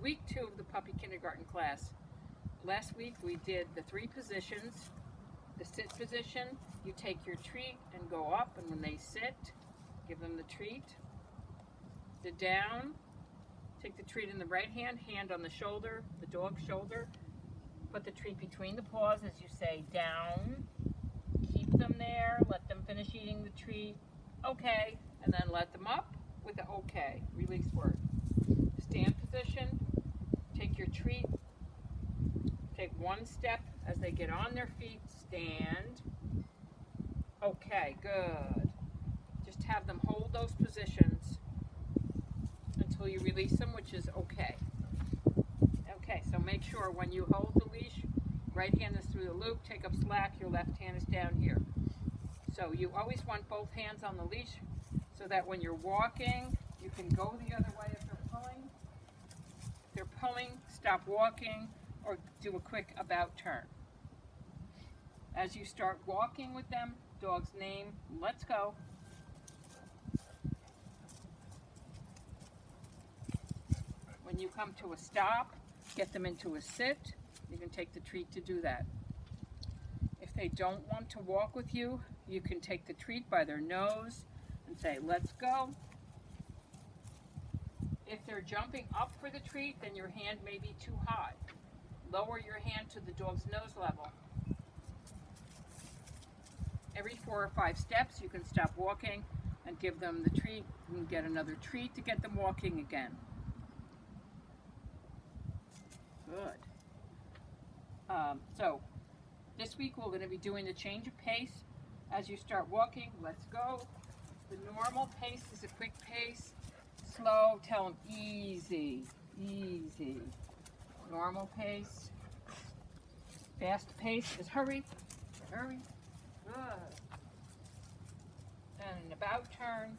week 2 of the puppy kindergarten class. Last week we did the 3 positions. The sit position, you take your treat and go up, and when they sit, give them the treat. The down, take the treat in the right hand, hand on the shoulder, the dog's shoulder. Put the treat between the paws as you say down. Keep them there, let them finish eating the treat. Okay, and then let them up with the okay, release word. Stand position, take your treat, take one step as they get on their feet, stand. Okay, good. Just have them hold those positions until you release them, which is okay. Okay, so make sure when you hold the leash, right hand is through the loop, take up slack, your left hand is down here. So you always want both hands on the leash so that when you're walking, you can go the other way if they're pulling. If they're pulling, stop walking, or do a quick about turn. As you start walking with them, dog's name, let's go. When you come to a stop, get them into a sit. You can take the treat to do that. If they don't want to walk with you, you can take the treat by their nose and say, let's go. If they're jumping up for the treat, then your hand may be too high. Lower your hand to the dog's nose level. Every 4 or 5 steps, you can stop walking and give them the treat. You can get another treat to get them walking again. Good. So this week we're going to be doing the change of pace. As you start walking, let's go. The normal pace is a quick pace. Slow, tell them easy, easy. Normal pace. Fast pace is hurry, hurry. Good. And an about turn.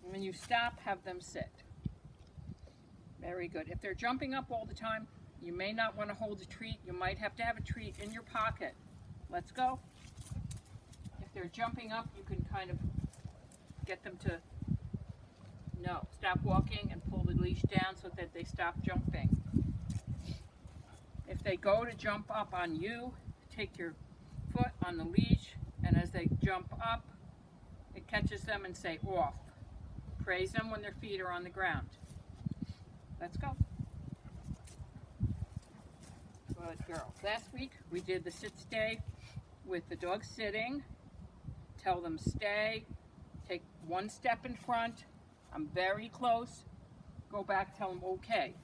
And when you stop, have them sit. Very good. If they're jumping up all the time, you may not want to hold a treat. You might have to have a treat in your pocket. Let's go. If they're jumping up, you can kind of get them to stop walking and pull the leash down so that they stop jumping. If they go to jump up on you, take your foot on the leash, and as they jump up, it catches them and say off. Praise them when their feet are on the ground. Let's go. Good girl. Last week we did the sit stay with the dog sitting. Tell them stay. Take one step in front. I'm very close. Go back, tell them okay.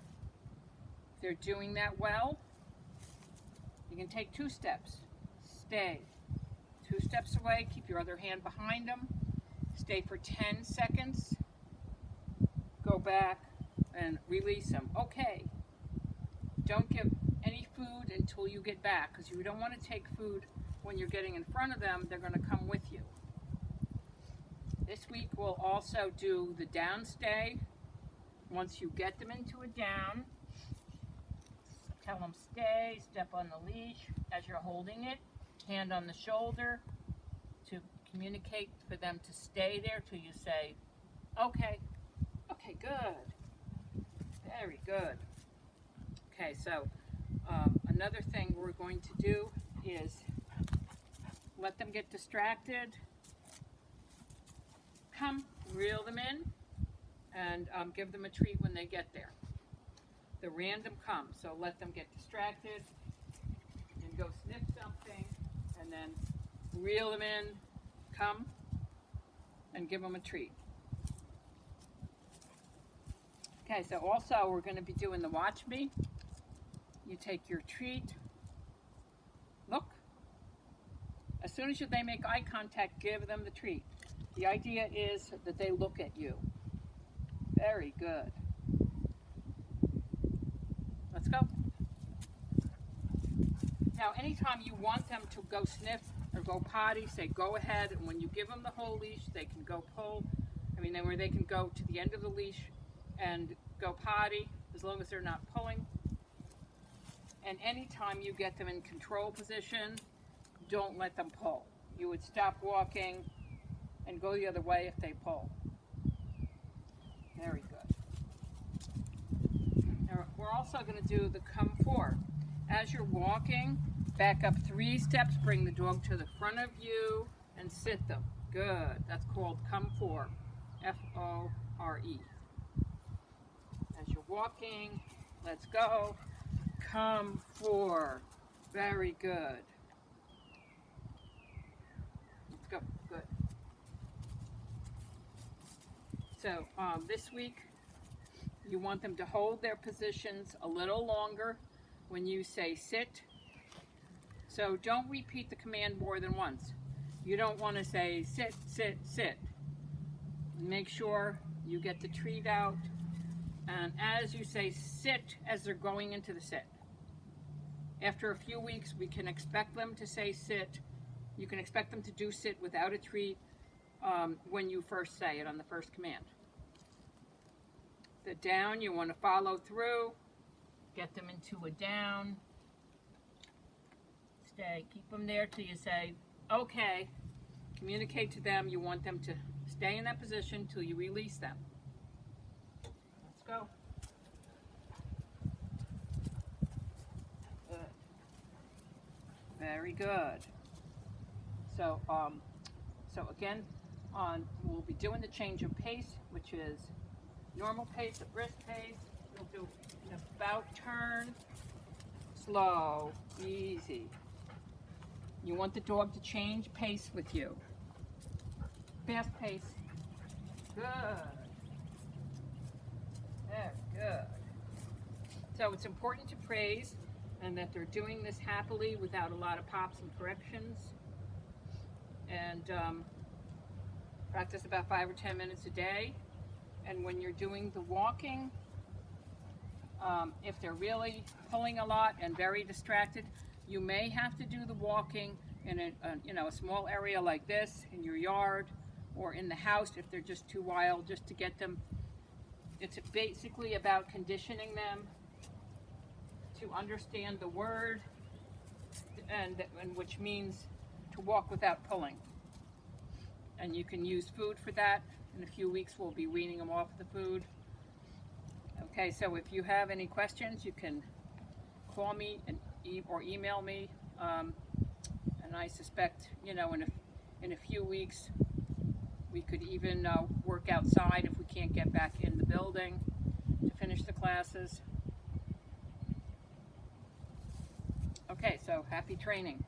If they're doing that well, you can take 2 steps. Stay. 2 steps away, keep your other hand behind them. Stay for 10 seconds. Go back and release them. Okay. Don't give any food until you get back, because you don't want to take food when you're getting in front of them. They're going to come with you. This week we'll also do the down stay. Once you get them into a down, tell them stay, step on the leash as you're holding it, hand on the shoulder to communicate for them to stay there till you say, okay. Okay, good. Very good. Okay, so another thing we're going to do is let them get distracted. Come, reel them in, and give them a treat when they get there. The random come, so let them get distracted and go sniff something, and then reel them in, come, and give them a treat. Okay, so also we're going to be doing the watch me. You take your treat, look. As soon as they make eye contact, give them the treat. The idea is that they look at you. Very good. Let's go. Now, anytime you want them to go sniff or go potty, say go ahead. And when you give them the whole leash, they can go pull. Where they can go to the end of the leash and go potty, as long as they're not pulling. And anytime you get them in control position, don't let them pull. You would stop walking and go the other way if they pull. Very good. also going to do the come 4. As you're walking, back up 3 steps, bring the dog to the front of you, and sit them. Good. That's called come 4. F-O-R-E. As you're walking, let's go. Come 4. Very good. Let's go. Good. So this week, you want them to hold their positions a little longer when you say sit. So don't repeat the command more than once. You don't want to say sit, sit, sit. Make sure you get the treat out. And as you say sit, as they're going into the sit. After a few weeks, we can expect them to say sit. You can expect them to do sit without a treat when you first say it on the first command. The down, you want to follow through. Get them into a down. Stay. Keep them there till you say, okay. Communicate to them. You want them to stay in that position till you release them. Let's go. Good. Very good. So, again, we'll be doing the change of pace, which is normal pace, a brisk pace. We'll do an about turn, slow, easy. You want the dog to change pace with you. Fast pace. Good. Very good. So it's important to praise and that they're doing this happily without a lot of pops and corrections. And practice about 5 or 10 minutes a day. And when you're doing the walking, if they're really pulling a lot and very distracted, you may have to do the walking in a small area like this, in your yard, or in the house if they're just too wild, just to get them. It's basically about conditioning them to understand the word, and which means to walk without pulling. And you can use food for that. In a few weeks, we'll be weaning them off the food. Okay, so if you have any questions, you can call me or email me. And I suspect, in a few weeks, we could even work outside if we can't get back in the building to finish the classes. Okay, so happy training.